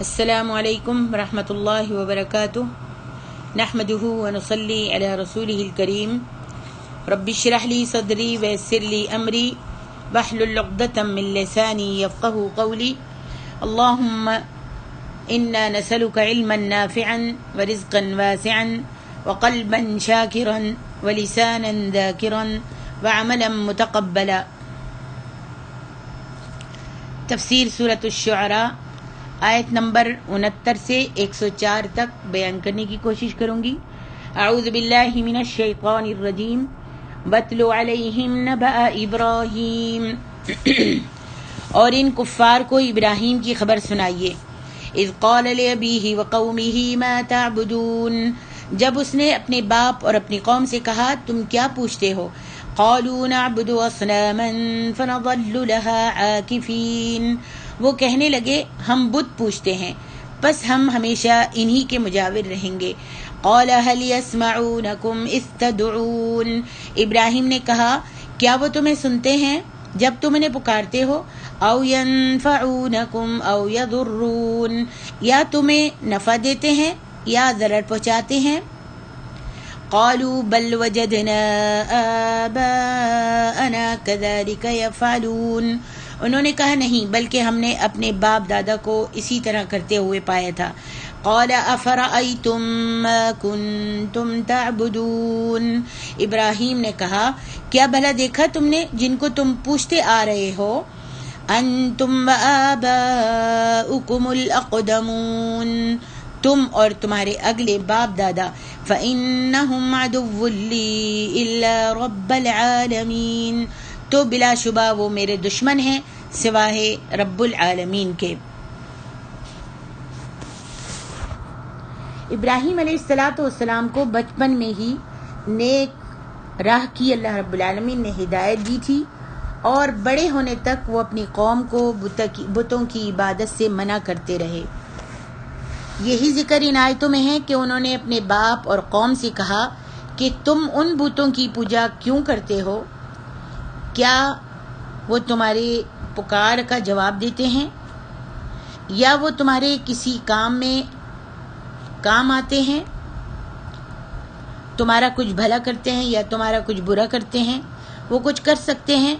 السلام علیکم ورحمۃ اللہ وبرکاتہ نحمده ونصلی علی رسولہ الکریم رب اشرح لی صدری ویسر لی امری واحلل عقدۃ من لسانی یفقهوا قولی اللہم انا نسألک علما نافعا ورزقا واسعا وقلبا شاکرا ولسانا ذاکرا وعملا متقبلا۔ تفسیر سورۃ الشعراء آیت نمبر 69 سے 104 تک بیان کرنے کی کوشش کروں گی۔ اعوذ باللہ من الشیطان الرجیم واتل علیہم نبأ ابراہیم اور ان کفار کو ابراہیم کی خبر سنائیے۔ اذ قال لأبیہ وقومہ ما تعبدون، جب اس نے اپنے باپ اور اپنی قوم سے کہا تم کیا پوچھتے ہو؟ قالوا نعبد اصناما فنظل لها عاکفین، وہ کہنے لگے ہم بت پوجتے ہیں بس ہم ہمیشہ انہی کے مجاور رہیں گے۔ قال هل يسمعونكم اذ تدعون، ابراہیم نے کہا کیا وہ تمہیں سنتے ہیں جب تم انہیں پکارتے ہو؟ او ينفعونكم او يضرون، یا تمہیں نفع دیتے ہیں یا ضرر پہنچاتے ہیں؟ قالوا بل وجدنا آباءنا كذلك يفعلون، انہوں نے کہا نہیں بلکہ ہم نے اپنے باپ دادا کو اسی طرح کرتے ہوئے پایا تھا۔ قال افرأيتم ما كنتم تعبدون، ابراہیم نے کہا کیا بھلا دیکھا تم نے جن کو تم پوچھتے آ رہے ہو؟ انتم وآباؤكم الاقدمون، تم اور تمہارے اگلے باپ دادا۔ فإنهم عدو لي إلا رب العالمین، تو بلا شبہ وہ میرے دشمن ہیں سوائے رب العالمین کے۔ ابراہیم علیہ السلام کو بچپن میں ہی نیک راہ کی اللہ رب العالمین نے ہدایت دی تھی، اور بڑے ہونے تک وہ اپنی قوم کو بتوں کی عبادت سے منع کرتے رہے۔ یہی ذکر ان آیتوں میں ہے کہ انہوں نے اپنے باپ اور قوم سے کہا کہ تم ان بتوں کی پوجا کیوں کرتے ہو؟ کیا وہ تمہارے پکار کا جواب دیتے ہیں یا وہ تمہارے کسی کام میں کام آتے ہیں؟ تمہارا کچھ بھلا کرتے ہیں یا تمہارا کچھ برا کرتے ہیں؟ وہ کچھ کر سکتے ہیں؟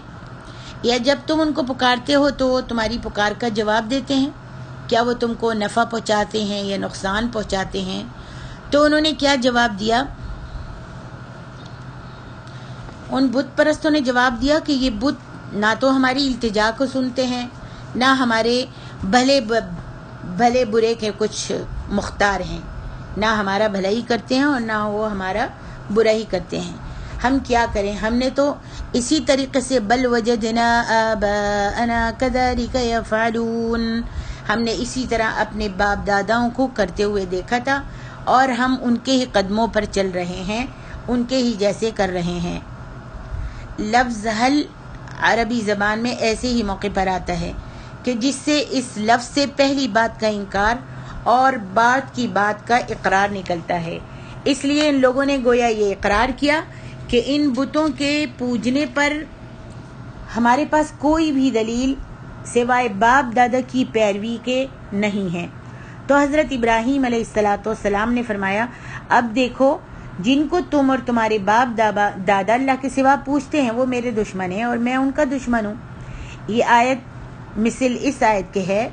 یا جب تم ان کو پکارتے ہو تو وہ تمہاری پکار کا جواب دیتے ہیں؟ کیا وہ تم کو نفع پہنچاتے ہیں یا نقصان پہنچاتے ہیں؟ تو انہوں نے کیا جواب دیا؟ ان بت پرستوں نے جواب دیا کہ یہ بت نہ تو ہماری التجا کو سنتے ہیں، نہ ہمارے بھلے برے کے کچھ مختار ہیں، نہ ہمارا بھلا ہی کرتے ہیں اور نہ وہ ہمارا برا ہی کرتے ہیں۔ ہم کیا کریں، ہم نے تو اسی طریقے سے بل وجدنا آباءنا كذلك يفعلون، ہم نے اسی طرح اپنے باپ داداؤں کو کرتے ہوئے دیکھا تھا اور ہم ان کے ہی قدموں پر چل رہے ہیں، ان کے ہی جیسے کر رہے ہیں۔ لفظ حل عربی زبان میں ایسے ہی موقع پر آتا ہے کہ جس سے اس لفظ سے پہلی بات کا انکار اور بعد کی بات کا اقرار نکلتا ہے۔ اس لیے ان لوگوں نے گویا یہ اقرار کیا کہ ان بتوں کے پوجنے پر ہمارے پاس کوئی بھی دلیل سوائے باپ دادا کی پیروی کے نہیں ہے۔ تو حضرت ابراہیم علیہ السلام نے فرمایا اب دیکھو جن کو تم اور تمہارے باپ دادا اللہ کے سوا پوچھتے ہیں وہ میرے دشمن ہیں اور میں ان کا دشمن ہوں۔ یہ آیت مثل اس آیت کے ہے،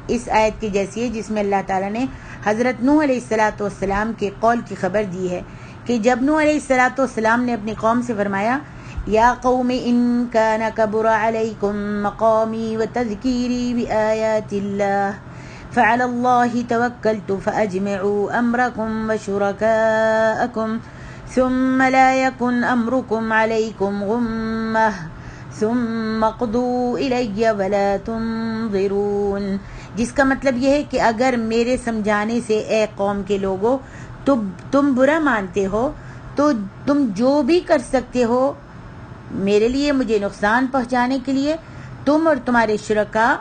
اس آیت کی جیسی ہے جس میں اللہ تعالیٰ نے حضرت نوح علیہ السلام کے قول کی خبر دی ہے کہ جب نوح علیہ السلام نے اپنی قوم سے فرمایا یا قوم ان کان کبر علیکم مقامی وتذکیری بآیات اللہ فعلی اللہ توکلت فاجمعوا امرکم وشرکاءکم ثم لا یکن امرکم علیکم غمہ ثم اقضوا الی ولا تنظرون، جس کا مطلب یہ ہے کہ اگر میرے سمجھانے سے اے قوم کے لوگوں تم برا مانتے ہو تو تم جو بھی کر سکتے ہو میرے لیے مجھے نقصان پہنچانے کے لیے، تم اور تمہارے شرکاء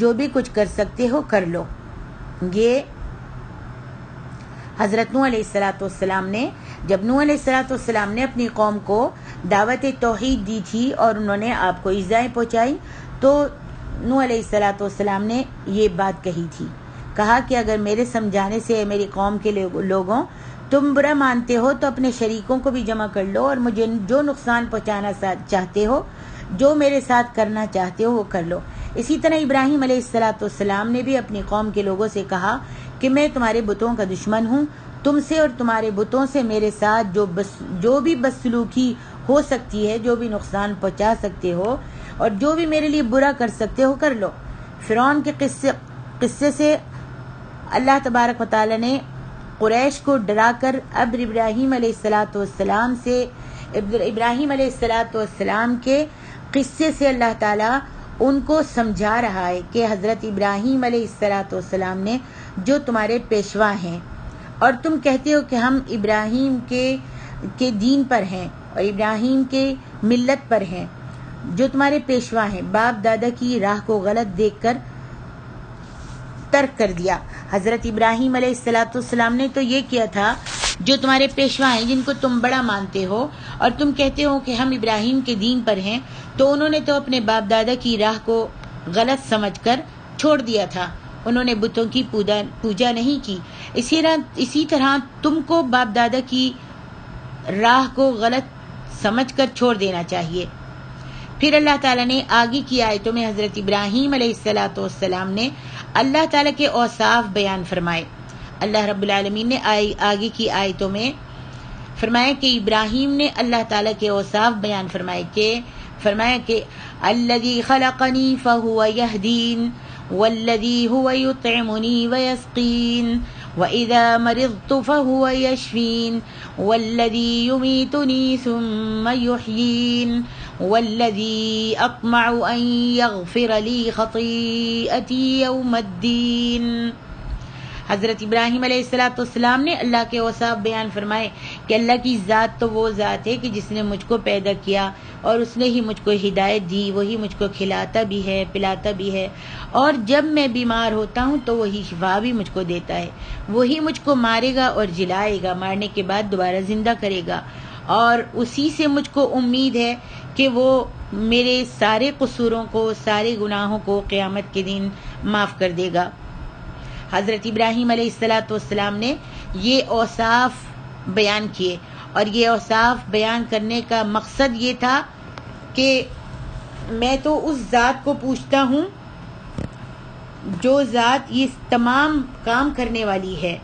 جو بھی کچھ کر سکتے ہو کر لو۔ یہ حضرت نوح علیہ السلام نے جب نوح علیہ السلام نے اپنی قوم کو دعوت توحید دی تھی اور انہوں نے آپ کو ایذائیں پہنچائی تو نوح علیہ السلام نے یہ بات کہی تھی کہا کہ اگر میرے سمجھانے سے میری قوم کے لوگوں تم برا مانتے ہو تو اپنے شریکوں کو بھی جمع کر لو اور مجھے جو نقصان پہنچانا چاہتے ہو، جو میرے ساتھ کرنا چاہتے ہو وہ کر لو۔ اسی طرح ابراہیم علیہ السلام نے بھی اپنی قوم کے لوگوں سے کہا کہ میں تمہارے بتوں کا دشمن ہوں، تم سے اور تمہارے بتوں سے میرے ساتھ جو بھی بدسلوکی ہو سکتی ہے، جو بھی نقصان پہنچا سکتے ہو اور جو بھی میرے لیے برا کر سکتے ہو کر لو۔ فرعون کے قصے سے اللہ تبارک و تعالی نے قریش کو ڈرا کر اب ابراہیم علیہ السلام کے قصے سے اللہ تعالیٰ ان کو سمجھا رہا ہے کہ حضرت ابراہیم علیہ السلام نے جو تمہارے پیشوا ہیں اور تم کہتے ہو کہ ہم ابراہیم کے دین پر ہیں اور ابراہیم کے ملت پر ہیں، جو تمہارے پیشوا ہیں، باپ دادا کی راہ کو غلط دیکھ کر ترک کر دیا۔ حضرت ابراہیم علیہ السلام نے تو یہ کیا تھا، جو تمہارے پیشوا ہیں جن کو تم بڑا مانتے ہو اور تم کہتے ہو کہ ہم ابراہیم کے دین پر ہیں، تو انہوں نے تو اپنے باپ دادا کی راہ کو غلط سمجھ کر چھوڑ دیا تھا، انہوں نے بتوں کی پوجا نہیں کی۔ اسی طرح تم کو باپ دادا کی راہ کو غلط سمجھ کر چھوڑ دینا چاہیے۔ پھر اللہ تعالیٰ نے آگے کی آیتوں میں حضرت ابراہیم علیہ السلام نے اللہ تعالیٰ کے اوصاف بیان فرمائے۔ اللہ رب العالمین نے آگے کی آیتوں میں فرمایا کہ ابراہیم نے اللہ تعالیٰ کے اوصاف بیان فرمایا کہ الذی خلقنی فہو یہدین والذی هو یطعمنی ویسقین وَإِذَا مَرِضْتُ فَهُوَ يَشْفِينِ وَالَّذِي يُمِيتُنِي ثُمَّ يُحْيِينِ وَالَّذِي أَطْمَعُ أَن يَغْفِرَ لِي خَطِيئَتِي يَوْمَ الدِّينِ۔ حضرت ابراہیم علیہ السلام نے اللہ کے اوصاف بیان فرمائے کہ اللہ کی ذات تو وہ ذات ہے کہ جس نے مجھ کو پیدا کیا اور اس نے ہی مجھ کو ہدایت دی، وہی مجھ کو کھلاتا بھی ہے، پلاتا بھی ہے، اور جب میں بیمار ہوتا ہوں تو وہی شفا بھی مجھ کو دیتا ہے، وہی مجھ کو مارے گا اور جلائے گا، مارنے کے بعد دوبارہ زندہ کرے گا، اور اسی سے مجھ کو امید ہے کہ وہ میرے سارے قصوروں کو، سارے گناہوں کو قیامت کے دن معاف کر دے گا۔ حضرت ابراہیم علیہ السلام نے یہ اوصاف بیان کیے، اور یہ اوصاف بیان کرنے کا مقصد یہ تھا کہ میں تو اس ذات کو پوچھتا ہوں جو ذات یہ تمام کام کرنے والی ہے۔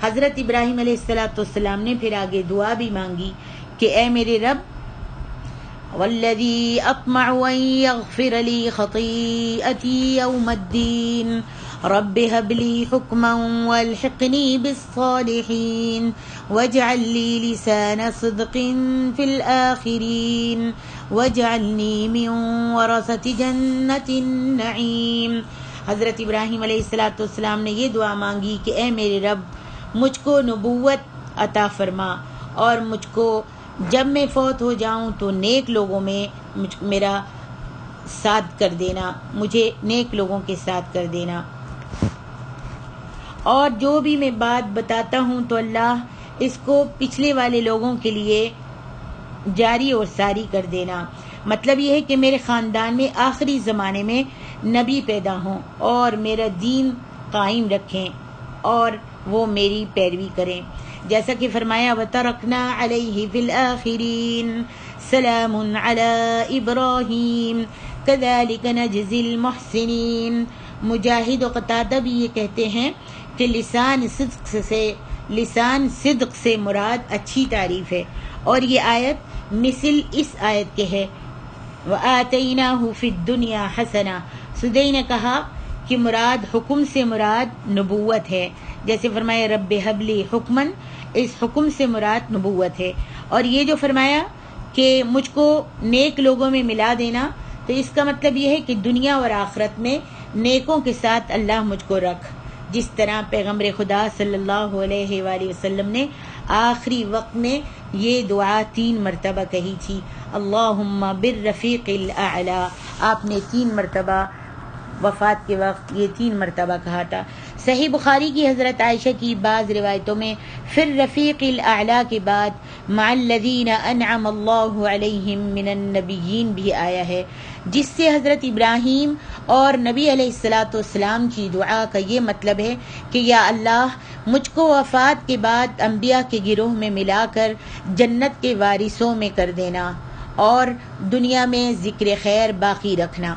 حضرت ابراہیم علیہ السلام نے پھر آگے دعا بھی مانگی کہ اے میرے رب، والذی اطمع ان یغفر لی خطیئتی یوم الدین رب هب لی حکما والحقنی بالصالحین واجعل لی لسان صدق فی الآخرین واجعلنی من ورثة جنت النعیم۔ حضرت ابراہیم علیہ السلام نے یہ دعا مانگی کہ اے میرے رب، مجھ کو نبوت عطا فرما، اور مجھ کو جب میں فوت ہو جاؤں تو نیک لوگوں میں میرا ساتھ کر دینا، مجھے نیک لوگوں کے ساتھ کر دینا، اور جو بھی میں بات بتاتا ہوں تو اللہ اس کو پچھلے والے لوگوں کے لیے جاری اور ساری کر دینا۔ مطلب یہ ہے کہ میرے خاندان میں آخری زمانے میں نبی پیدا ہوں اور میرا دین قائم رکھیں اور وہ میری پیروی کریں، جیسا کہ فرمایا وَتَرَكْنَا عَلَيْهِ فِي الْآخِرِينَ سَلَامٌ عَلَىٰ إِبْرَاهِيمَ كَذَلِكَ نَجْزِي الْمُحْسِنِينَ۔ مجاہد و قتادہ بھی یہ کہتے ہیں کہ لسان صدق سے مراد اچھی تعریف ہے، اور یہ آیت مثل اس آیت کے ہے وَآتَيْنَاهُ فِي الدُّنْيَا حَسَنًا۔ سدی نے کہا کہ مراد حکم سے مراد نبوت ہے، جیسے فرمایا رب ہب لی حکمن، اس حکم سے مراد نبوت ہے، اور یہ جو فرمایا کہ مجھ کو نیک لوگوں میں ملا دینا، تو اس کا مطلب یہ ہے کہ دنیا اور آخرت میں نیکوں کے ساتھ اللہ مجھ کو رکھ، جس طرح پیغمبر خدا صلی اللہ علیہ وآلہ وسلم نے آخری وقت میں یہ دعا 3 مرتبہ کہی تھی، اللہم بالرفیق الاعلی۔ آپ نے 3 مرتبہ وفات کے وقت یہ 3 مرتبہ کہا تھا۔ صحیح بخاری کی حضرت عائشہ کی بعض روایتوں میں پھر رفیق الاعلیٰ کے بعد مع الذین انعم اللہ علیہم من النبیین بھی آیا ہے، جس سے حضرت ابراہیم اور نبی علیہ الصلاۃ والسلام کی دعا کا یہ مطلب ہے کہ یا اللہ مجھ کو وفات کے بعد انبیاء کے گروہ میں ملا کر جنت کے وارثوں میں کر دینا اور دنیا میں ذکر خیر باقی رکھنا۔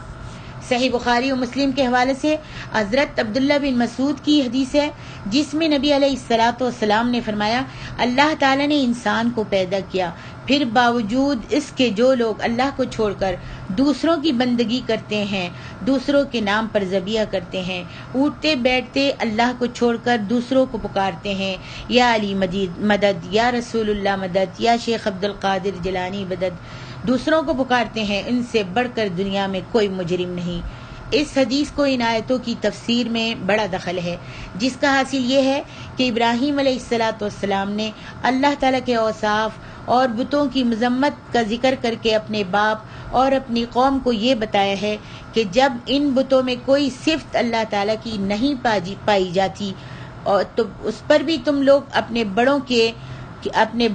صحیح بخاری و مسلم کے حوالے سے حضرت عبداللہ بن مسعود کی حدیث ہے جس میں نبی علیہ الصلاۃ والسلام نے فرمایا اللہ تعالیٰ نے انسان کو پیدا کیا، پھر باوجود اس کے جو لوگ اللہ کو چھوڑ کر دوسروں کی بندگی کرتے ہیں، دوسروں کے نام پر ذبیحہ کرتے ہیں، اٹھتے بیٹھتے اللہ کو چھوڑ کر دوسروں کو پکارتے ہیں، یا علی مدد، یا رسول اللہ مدد، یا شیخ عبد القادر جیلانی مدد، دوسروں کو پکارتے ہیں، ان سے بڑھ کر دنیا میں کوئی مجرم نہیں۔ اس حدیث کو ان آیتوں کی تفسیر میں بڑا دخل ہے، جس کا حاصل یہ ہے کہ ابراہیم علیہ الصلاۃ والسلام نے اللہ تعالیٰ کے اوصاف اور بتوں کی مذمت کا ذکر کر کے اپنے باپ اور اپنی قوم کو یہ بتایا ہے کہ جب ان بتوں میں کوئی صفت اللہ تعالیٰ کی نہیں پائی جاتی اور تو اس پر بھی تم لوگ اپنے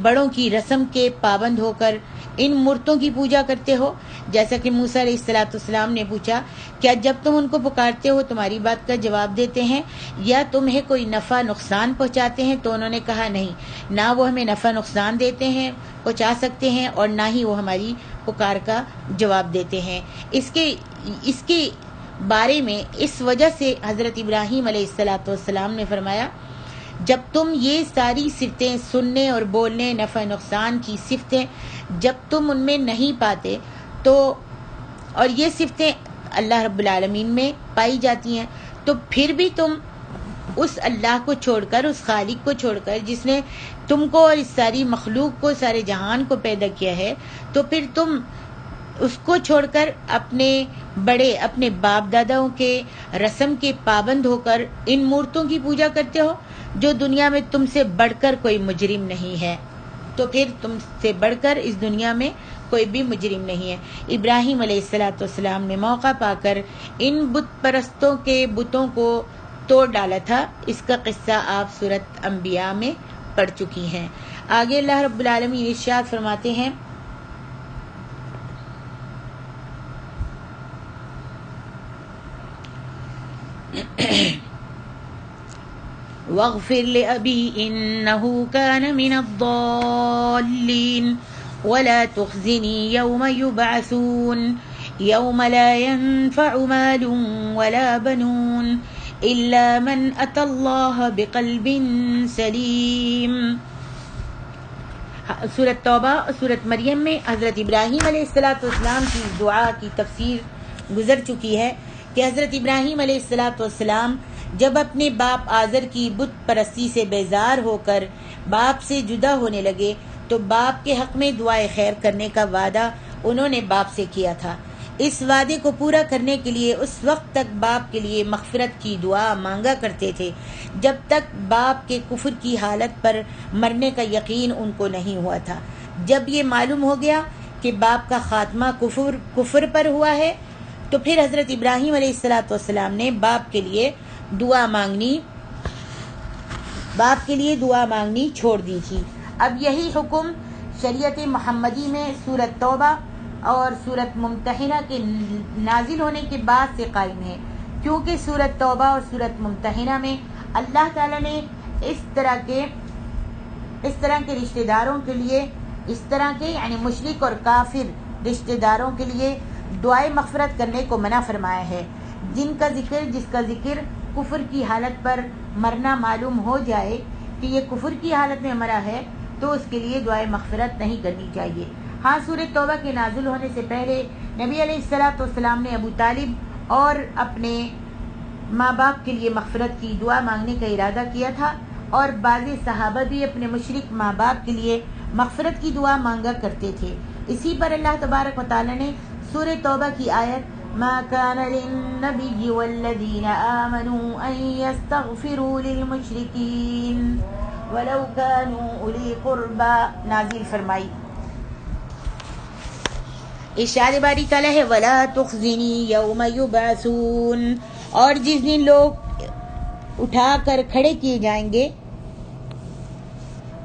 بڑوں کی رسم کے پابند ہو کر ان مورتوں کی پوجا کرتے ہو۔ جیسا کہ موسیٰ علیہ الصلاۃ والسلام نے پوچھا کیا جب تم ان کو پکارتے ہو تمہاری بات کا جواب دیتے ہیں یا تمہیں کوئی نفع نقصان پہنچاتے ہیں؟ تو انہوں نے کہا نہیں، نہ وہ ہمیں نفع نقصان دیتے ہیں پہنچا سکتے ہیں اور نہ ہی وہ ہماری پکار کا جواب دیتے ہیں۔ اس کے بارے میں اس وجہ سے حضرت ابراہیم علیہ الصلاۃ والسلام نے فرمایا جب تم یہ ساری صفتیں سننے اور بولنے، نفع نقصان کی صفتیں جب تم ان میں نہیں پاتے تو اور یہ صفتیں اللہ رب العالمین میں پائی جاتی ہیں تو پھر بھی تم اس اللہ کو چھوڑ کر، اس خالق کو چھوڑ کر جس نے تم کو اور اس ساری مخلوق کو، سارے جہان کو پیدا کیا ہے، تو پھر تم اس کو چھوڑ کر اپنے باپ داداؤں کے رسم کے پابند ہو کر ان مورتوں کی پوجا کرتے ہو جو دنیا میں تم سے بڑھ کر کوئی مجرم نہیں ہے، تو پھر تم سے بڑھ کر اس دنیا میں کوئی بھی مجرم نہیں ہے۔ ابراہیم علیہ الصلاۃ والسلام نے موقع پا کر ان بت پرستوں کے بتوں کو توڑ ڈالا تھا، اس کا قصہ آپ سورۃ انبیاء میں پڑھ چکی ہیں۔ آگے اللہ رب العالمین ارشاد فرماتے ہیں وَاغْفِرْ لِأَبِي إِنَّهُ كَانَ مِنَ الضَّالِّينَ وَلَا تُخْزِنِي يَوْمَ يُبْعَثُونَ يَوْمَ لَا يَنفَعُ مَالٌ وَلَا بَنُونَ إِلَّا مَنْ أَتَى اللَّهَ بِقَلْبٍ سَلِيمٍ۔ سورۃ توبہ اور سورۃ مریم میں حضرت ابراہیم علیہ الصلاۃ والسلام کی دعا کی تفسیر گزر چکی ہے کہ حضرت ابراہیم علیہ الصلاۃ والسلام جب اپنے باپ آزر کی بت پرستی سے بیزار ہو کر باپ سے جدا ہونے لگے تو باپ کے حق میں دعائے خیر کرنے کا وعدہ انہوں نے باپ سے کیا تھا۔ اس وعدے کو پورا کرنے کے لیے اس وقت تک باپ کے لیے مغفرت کی دعا مانگا کرتے تھے جب تک باپ کے کفر کی حالت پر مرنے کا یقین ان کو نہیں ہوا تھا۔ جب یہ معلوم ہو گیا کہ باپ کا خاتمہ کفر پر ہوا ہے تو پھر حضرت ابراہیم علیہ الصلاۃ والسلام نے باپ کے لیے دعا مانگنی چھوڑ دی تھی۔ اب یہی حکم شریعت محمدی میں سورۃ توبہ اور سورۃ ممتحنہ کے نازل ہونے کے بعد سے قائم ہے، کیونکہ سورۃ توبہ اور سورۃ ممتحنہ میں اللہ تعالیٰ نے اس طرح کے رشتہ داروں کے لیے، اس طرح کے یعنی مشرک اور کافر رشتہ داروں کے لیے دعائے مغفرت کرنے کو منع فرمایا ہے۔ جس کا ذکر کفر کی حالت پر مرنا معلوم ہو جائے کہ یہ کفر کی حالت میں مرا ہے تو اس کے لیے دعائے مغفرت نہیں کرنی چاہیے۔ ہاں، سورۃ توبہ کے نازل ہونے سے پہلے نبی علیہ الصلاۃ والسلام نے ابو طالب اور اپنے ماں باپ کے لیے مغفرت کی دعا مانگنے کا ارادہ کیا تھا، اور بعض صحابہ بھی اپنے مشرک ماں باپ کے لیے مغفرت کی دعا مانگا کرتے تھے۔ اسی پر اللہ تبارک و تعالی نے سورۃ توبہ کی آیت ما كان للنبي والذين آمنوا أن يستغفروا للمشركين ولو كانوا أولي قربى نازل فرمائی۔ ارشاد باری تعالیٰ ہے وَلَا تُخْزِنِي يَوْمَ يُبْعَثُونَ، اور جس دن لوگ اٹھا کر کھڑے کیے جائیں گے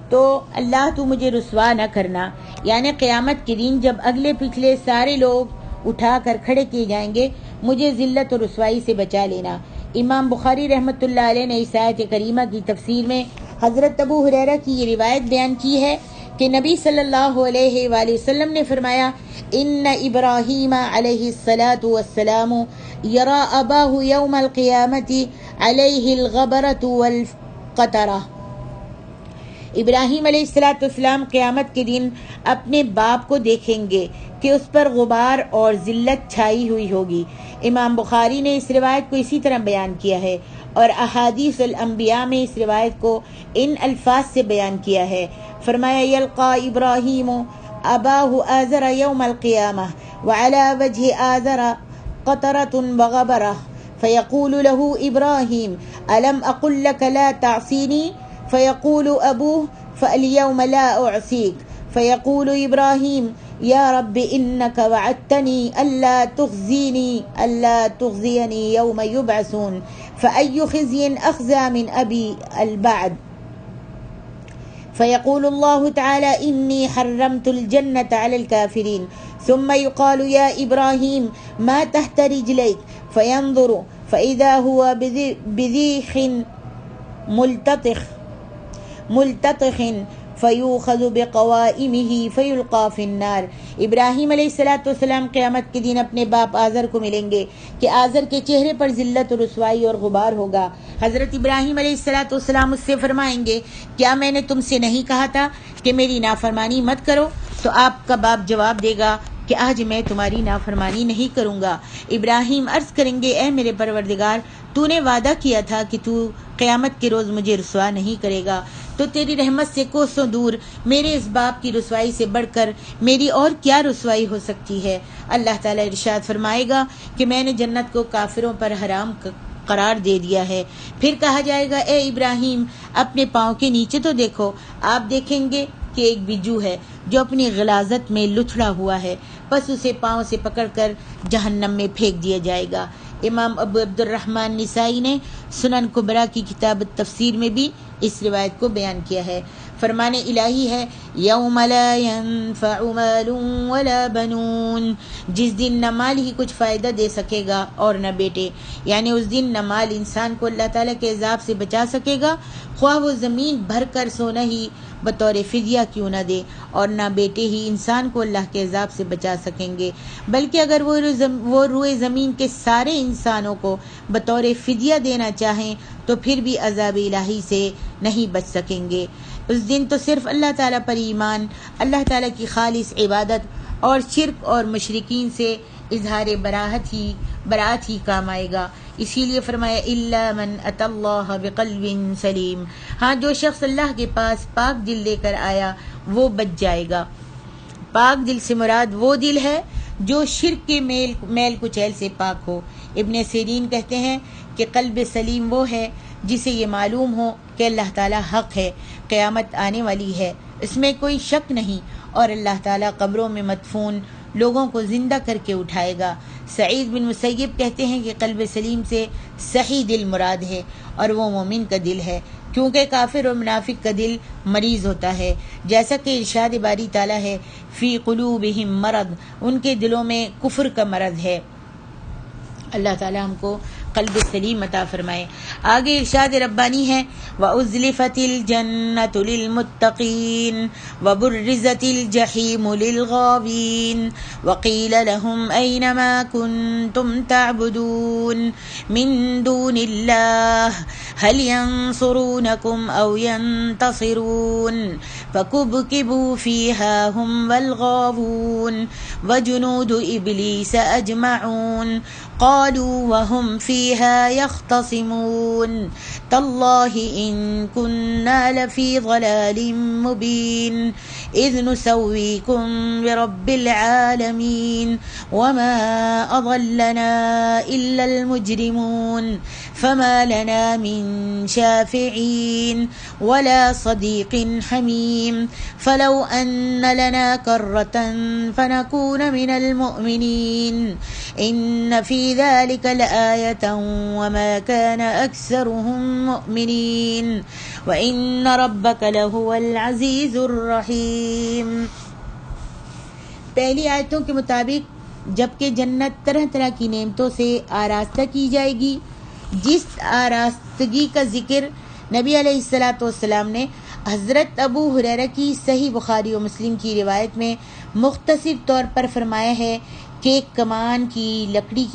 تو اللہ تو مجھے رسوا نہ کرنا، یعنی قیامت کے دن جب اگلے پچھلے سارے لوگ اٹھا کر کھڑے کیے جائیں گے مجھے ذلت اور رسوائی سے بچا لینا۔ امام بخاری رحمۃ اللہ علیہ نے اس آیت کریمہ کی تفسیر میں حضرت ابو ہریرہ کی یہ روایت بیان کی ہے کہ نبی صلی اللہ علیہ وآلہ وسلم نے فرمایا ان ابراہیم علیہ الصلاۃ والسلام یرا اباہ یوم القیامۃ علیہ الغبرۃ والقطرہ، ابراہیم علیہ الصلاۃ والسلام قیامت کے دن اپنے باپ کو دیکھیں گے کہ اس پر غبار اور ذلت چھائی ہوئی ہوگی۔ امام بخاری نے اس روایت کو اسی طرح بیان کیا ہے اور احادیث الانبیاء میں اس روایت کو ان الفاظ سے بیان کیا ہے۔ فرمایا یلقا ابراہیم اباہ آزر یوم القیامہ وعلی وجہ آزر قطرۃ وغبرہ فیقول له ابراہیم الم اقل لک لا تعصینی فیقول ابوہ فالیوم لا اعصیک فیقول ابراہیم یا رب انک وعدتنی الا تخزینی یوم یبعثون فأی خزی اخزی من ابی البعد فيقول الله تعالى إني حرمت الجنة على الكافرين ثم يقال يا إبراهيم ما تحت رجليك فينظر فإذا هو بذيخ ملتطخ فيؤخذ بقوائمه فيلقى في النار۔ ابراہیم علیہ الصلوۃ والسلام قیامت کے دن اپنے باپ آزر کو ملیں گے کہ آزر کے چہرے پر ذلت اور رسوائی اور غبار ہوگا۔ حضرت ابراہیم علیہ الصلوۃ والسلام اس سے فرمائیں گے کیا میں نے تم سے نہیں کہا تھا کہ میری نافرمانی مت کرو؟ تو آپ کا باپ جواب دے گا کہ آج میں تمہاری نافرمانی نہیں کروں گا۔ ابراہیم عرض کریں گے اے میرے پروردگار تو نے وعدہ کیا تھا کہ تو قیامت کے روز مجھے رسوا نہیں کرے گا، تو تیری رحمت سے کوسوں دور میرے اس باپ کی رسوائی سے بڑھ کر میری اور کیا رسوائی ہو سکتی ہے؟ اللہ تعالیٰ ارشاد فرمائے گا کہ میں نے جنت کو کافروں پر حرام قرار دے دیا ہے۔ پھر کہا جائے گا اے ابراہیم اپنے پاؤں کے نیچے تو دیکھو، آپ دیکھیں گے کہ ایک بجو ہے جو اپنی غلاظت میں لتھڑا ہوا ہے، بس اسے پاؤں سے پکڑ کر جہنم میں پھینک دیا جائے گا۔ امام ابو عبد الرحمن نسائی نے سنن کبریٰ کی کتاب تفسیر میں بھی اس روایت کو بیان کیا ہے۔ فرمان الہی ہے یوم لا ينفع مال ولا بنون، جس دن نہ مال ہی کچھ فائدہ دے سکے گا اور نہ بیٹے، یعنی اس دن نہ مال انسان کو اللہ تعالیٰ کے عذاب سے بچا سکے گا خواہ وہ زمین بھر کر سونا ہی بطور فدیہ کیوں نہ دے، اور نہ بیٹے ہی انسان کو اللہ کے عذاب سے بچا سکیں گے، بلکہ اگر وہ روئے زمین کے سارے انسانوں کو بطور فدیہ دینا چاہیں تو پھر بھی عذاب الہی سے نہیں بچ سکیں گے۔ اس دن تو صرف اللہ تعالیٰ پر ایمان، اللہ تعالیٰ کی خالص عبادت اور شرک اور مشرکین سے اظہار براءت ہی کام آئے گا۔ اسی لیے فرمایا الا من اتى اللہ بقلب سلیم، ہاں جو شخص اللہ کے پاس پاک دل لے کر آیا وہ بچ جائے گا۔ پاک دل سے مراد وہ دل ہے جو شرک کے میل کچیل سے پاک ہو۔ ابن سیرین کہتے ہیں کہ قلب سلیم وہ ہے جسے یہ معلوم ہو کہ اللہ تعالیٰ حق ہے، قیامت آنے والی ہے، اس میں کوئی شک نہیں، اور اللہ تعالیٰ قبروں میں مدفون لوگوں کو زندہ کر کے اٹھائے گا۔ سعید بن مسیب کہتے ہیں کہ قلب سلیم سے صحیح دل مراد ہے اور وہ مومن کا دل ہے، کیونکہ کافر اور منافق کا دل مریض ہوتا ہے، جیسا کہ ارشاد باری تعالیٰ ہے فی قلوبہم مرض، ان کے دلوں میں کفر کا مرض ہے۔ اللہ تعالیٰ ہم کو قلب سلیم عطا فرمائے۔ آگے ارشاد ربانی ہے وَأُزْلِفَتِ الْجَنَّةُ لِلْمُتَّقِينَ وَبُرِّزَتِ الْجَحِيمُ لِلْغَاوِينَ وَقِيلَ لَهُمْ أَيْنَ مَا كُنْتُمْ تَعْبُدُونَ مِن دُونِ اللَّهِ هَلْ يَنصُرُونَكُمْ أَوْ يَنتَصِرُونَ فَكُبْكِبُوا فِيهَا هُمْ وَالْغَاوُونَ وَجُنُودُ إِبْلِيسَ أَجْمَعُونَ قالوا وهم فيها يختصمون تالله إن كنا لفي ضلال مبين إذ نسويكم برب العالمين وما أضلنا إلا المجرمون فما لنا من شافعين ولا صديق حميم فلو أن لنا كرة فنكون من المؤمنين إن في ذلك لآية وما كان أكثرهم مؤمنين وإن ربك لهو العزيز الرحيم. پہلی آیتوں کے مطابق جبکہ جنت طرح طرح کی نعمتوں سے آراستہ کی جائے گی، جس آراستگی کا ذکر نبی علیہ الصلاۃ والسلام نے حضرت ابو ہریرہ کی صحیح بخاری و مسلم کی روایت میں مختصر طور پر فرمایا ہے کہ ایک کمان کی لکڑی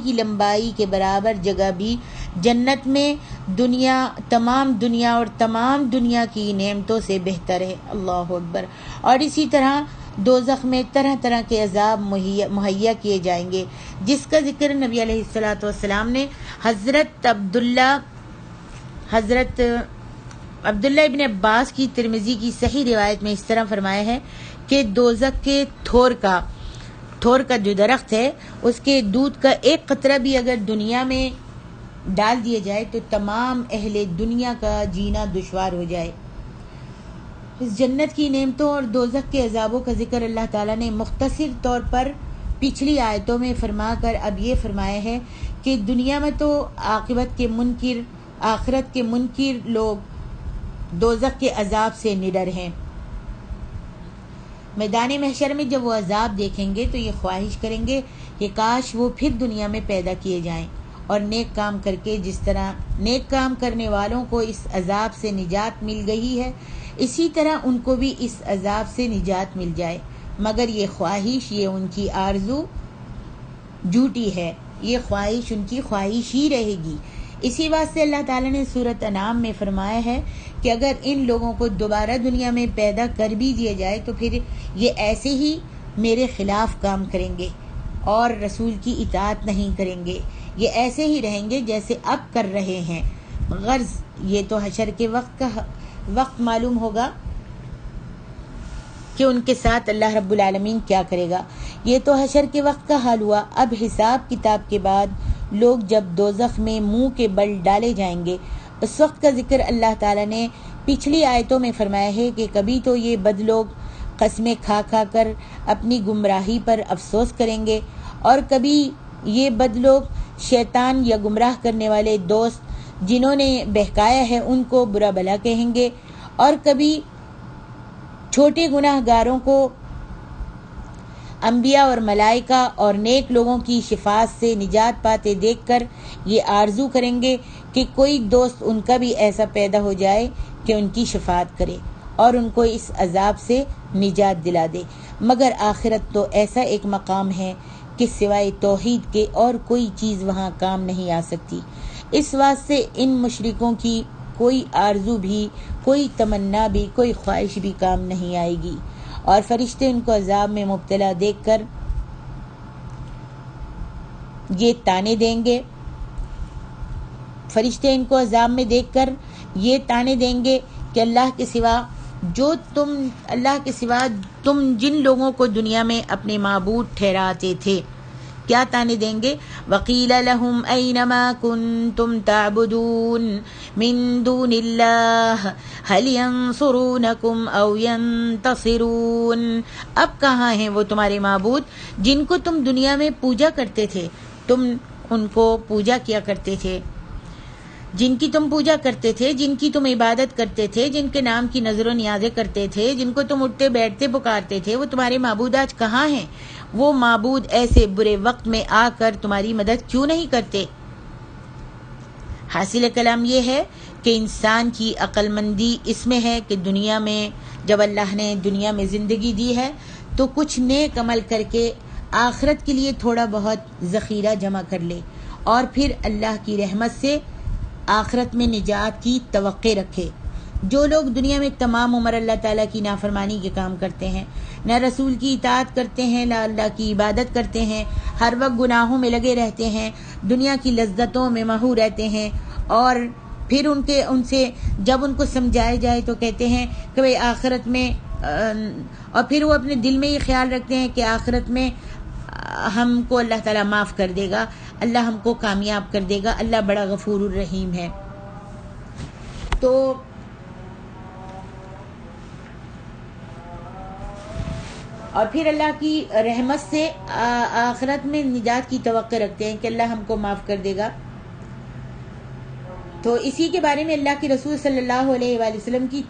کی لمبائی کے برابر جگہ بھی جنت میں تمام دنیا اور تمام دنیا کی نعمتوں سے بہتر ہے. اللہ اکبر. اور اسی طرح دوزخ میں طرح طرح کے عذاب مہیا کیے جائیں گے، جس کا ذکر نبی علیہ الصلاۃ والسلام نے حضرت عبداللہ ابن عباس کی ترمذی کی صحیح روایت میں اس طرح فرمایا ہے کہ دوزخ کے تھور کا جو درخت ہے، اس کے دودھ کا ایک قطرہ بھی اگر دنیا میں ڈال دیا جائے تو تمام اہل دنیا کا جینا دشوار ہو جائے. اس جنت کی نعمتوں اور دوزخ کے عذابوں کا ذکر اللہ تعالیٰ نے مختصر طور پر پچھلی آیتوں میں فرما کر اب یہ فرمایا ہے کہ دنیا میں تو آخرت کے منکر لوگ دوزخ کے عذاب سے نڈر ہیں. میدان محشر میں جب وہ عذاب دیکھیں گے تو یہ خواہش کریں گے کہ کاش وہ پھر دنیا میں پیدا کیے جائیں اور نیک کام کر کے جس طرح نیک کام کرنے والوں کو اس عذاب سے نجات مل گئی ہے، اسی طرح ان کو بھی اس عذاب سے نجات مل جائے. مگر یہ خواہش، یہ ان کی آرزو جھوٹی ہے، یہ خواہش ان کی خواہش ہی رہے گی. اسی واسطے اللہ تعالیٰ نے سورۃ انعام میں فرمایا ہے کہ اگر ان لوگوں کو دوبارہ دنیا میں پیدا کر بھی دیا جائے تو پھر یہ ایسے ہی میرے خلاف کام کریں گے اور رسول کی اطاعت نہیں کریں گے. یہ ایسے ہی رہیں گے جیسے اب کر رہے ہیں. غرض یہ تو حشر کے وقت معلوم ہوگا کہ ان کے ساتھ اللہ رب العالمین کیا کرے گا. یہ تو حشر کے وقت کا حال ہوا. اب حساب کتاب کے بعد لوگ جب دوزخ میں منہ کے بل ڈالے جائیں گے، اس وقت کا ذکر اللہ تعالیٰ نے پچھلی آیتوں میں فرمایا ہے کہ کبھی تو یہ بد لوگ قسمیں کھا کر اپنی گمراہی پر افسوس کریں گے، اور کبھی یہ بد لوگ شیطان یا گمراہ کرنے والے دوست جنہوں نے بہکایا ہے ان کو برا بھلا کہیں گے، اور کبھی چھوٹے گناہ گاروں کو انبیاء اور ملائکہ اور نیک لوگوں کی شفاعت سے نجات پاتے دیکھ کر یہ آرزو کریں گے کہ کوئی دوست ان کا بھی ایسا پیدا ہو جائے کہ ان کی شفاعت کرے اور ان کو اس عذاب سے نجات دلا دے. مگر آخرت تو ایسا ایک مقام ہے کہ سوائے توحید کے اور کوئی چیز وہاں کام نہیں آ سکتی. اس واسطے ان مشرکوں کی کوئی آرزو بھی، کوئی تمنا بھی، کوئی خواہش بھی کام نہیں آئے گی، اور فرشتے ان کو عذاب میں مبتلا دیکھ کر یہ تانے دیں گے. فرشتے ان کو عذاب میں دیکھ کر یہ تانے دیں گے کہ اللہ کے سوا تم جن لوگوں کو دنیا میں اپنے معبود ٹھہراتے تھے. کیا تانے دیں گے؟ وَقِيلَ لَهُمْ أَيْنَ مَا كُنْتُمْ تَعْبُدُونَ مِن دُونِ اللَّهِ هَلْ يَنصُرُونَكُمْ أَوْ يَنتَصِرُونَ. اب کہاں ہیں وہ تمہارے معبود جن کو تم دنیا میں پوجا کرتے تھے؟ تم ان کو پوجا کیا کرتے تھے، جن کی تم پوجا کرتے تھے، جن کی تم عبادت کرتے تھے، جن کے نام کی نظر و نیازیں کرتے تھے، جن کو تم اٹھتے بیٹھتے پکارتے تھے، وہ تمہارے معبود آج کہاں ہیں؟ وہ معبود ایسے برے وقت میں آ کر تمہاری مدد کیوں نہیں کرتے؟ حاصل کلام یہ ہے کہ انسان کی عقل مندی اس میں ہے کہ دنیا میں جب اللہ نے دنیا میں زندگی دی ہے تو کچھ نیک عمل کر کے آخرت کے لیے تھوڑا بہت ذخیرہ جمع کر لے، اور پھر اللہ کی رحمت سے آخرت میں نجات کی توقع رکھے. جو لوگ دنیا میں تمام عمر اللہ تعالیٰ کی نافرمانی کے کام کرتے ہیں، نہ رسول کی اطاعت کرتے ہیں، نہ اللہ کی عبادت کرتے ہیں، ہر وقت گناہوں میں لگے رہتے ہیں، دنیا کی لذتوں میں مہو رہتے ہیں، اور پھر ان سے جب ان کو سمجھایا جائے تو کہتے ہیں کہ بھئی آخرت میں، اور پھر وہ اپنے دل میں یہ خیال رکھتے ہیں کہ آخرت میں ہم کو اللہ تعالیٰ معاف کر دے گا. اللہ ہم کو کامیاب کر دے گا. اللہ بڑا غفور الرحیم ہے. تو اور پھر اللہ کی رحمت سے آخرت میں نجات کی توقع رکھتے ہیں کہ اللہ ہم کو معاف کر دے گا. تو اسی کے بارے میں اللہ کے رسول صلی اللہ علیہ وآلہ وسلم کی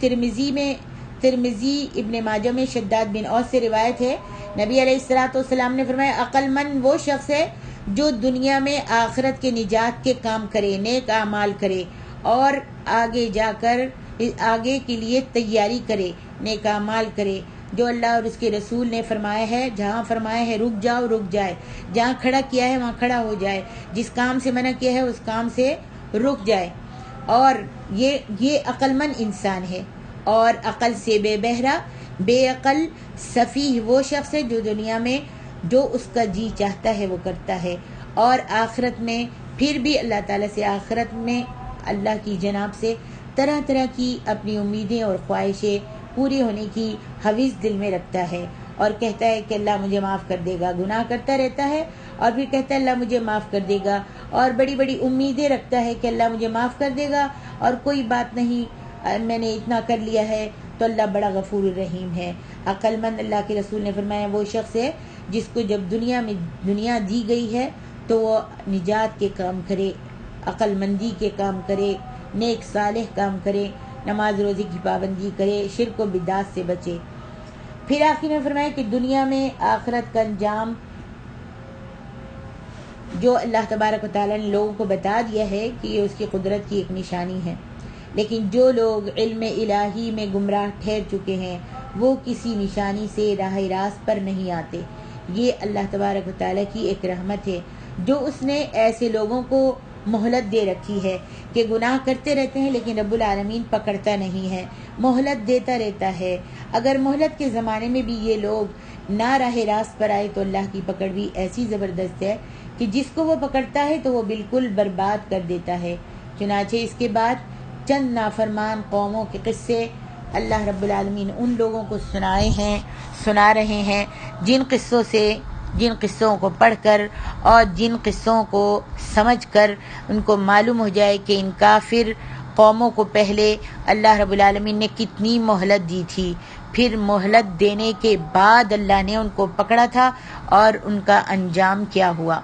ترمذی ابن ماجہ میں شداد بن اوس سے روایت ہے. نبی علیہ الصلوۃ والسلام نے فرمایا عقل مند وہ شخص ہے جو دنیا میں آخرت کے نجات کے کام کرے، نیک اعمال کرے اور آگے کے لیے تیاری کرے، نیک اعمال کرے. جو اللہ اور اس کے رسول نے فرمایا ہے، جہاں فرمایا ہے رک جاؤ رک جائے، جہاں کھڑا کیا ہے وہاں کھڑا ہو جائے، جس کام سے منع کیا ہے اس کام سے رک جائے. اور یہ عقل مند انسان ہے. اور عقل سے بے بہرا، بے عقل سفیہ وہ شخص ہے جو دنیا میں جو اس کا جی چاہتا ہے وہ کرتا ہے، اور آخرت میں پھر بھی اللہ تعالیٰ سے، آخرت میں اللہ کی جناب سے طرح طرح کی اپنی امیدیں اور خواہشیں پوری ہونے کی حویث دل میں رکھتا ہے، اور کہتا ہے کہ اللہ مجھے معاف کر دے گا. گناہ کرتا رہتا ہے اور پھر کہتا ہے اللہ مجھے معاف کر دے گا، اور بڑی بڑی امیدیں رکھتا ہے کہ اللہ مجھے معاف کر دے گا، اور کوئی بات نہیں، میں نے اتنا کر لیا ہے تو اللہ بڑا غفور الرحیم ہے. عقل مند، اللہ کے رسول نے فرمایا، وہ شخص ہے جس کو جب دنیا دی گئی ہے تو وہ نجات کے کام کرے، عقل مندی کے کام کرے، نیک صالح کام کرے، نماز روزے کی پابندی کرے، شرک و بدعات سے بچے. پھر آخر میں فرمایا کہ دنیا میں آخرت کا انجام جو اللہ تبارک و تعالیٰ نے لوگوں کو بتا دیا ہے کہ یہ اس کی قدرت کی ایک نشانی ہے، لیکن جو لوگ علم الہی میں گمراہ ٹھہر چکے ہیں وہ کسی نشانی سے راہ راست پر نہیں آتے. یہ اللہ تبارک و تعالیٰ کی ایک رحمت ہے جو اس نے ایسے لوگوں کو مہلت دے رکھی ہے کہ گناہ کرتے رہتے ہیں لیکن رب العالمین پکڑتا نہیں ہے، مہلت دیتا رہتا ہے. اگر مہلت کے زمانے میں بھی یہ لوگ نہ راہ راست پر آئے تو اللہ کی پکڑ بھی ایسی زبردست ہے کہ جس کو وہ پکڑتا ہے تو وہ بالکل برباد کر دیتا ہے. چنانچہ اس کے بعد چند نافرمان قوموں کے قصے اللہ رب العالمین ان لوگوں کو سنا رہے ہیں جن قصوں کو پڑھ کر اور جن قصوں کو سمجھ کر ان کو معلوم ہو جائے کہ ان کافر قوموں کو پہلے اللہ رب العالمین نے کتنی مہلت دی تھی، پھر مہلت دینے کے بعد اللہ نے ان کو پکڑا تھا اور ان کا انجام کیا ہوا.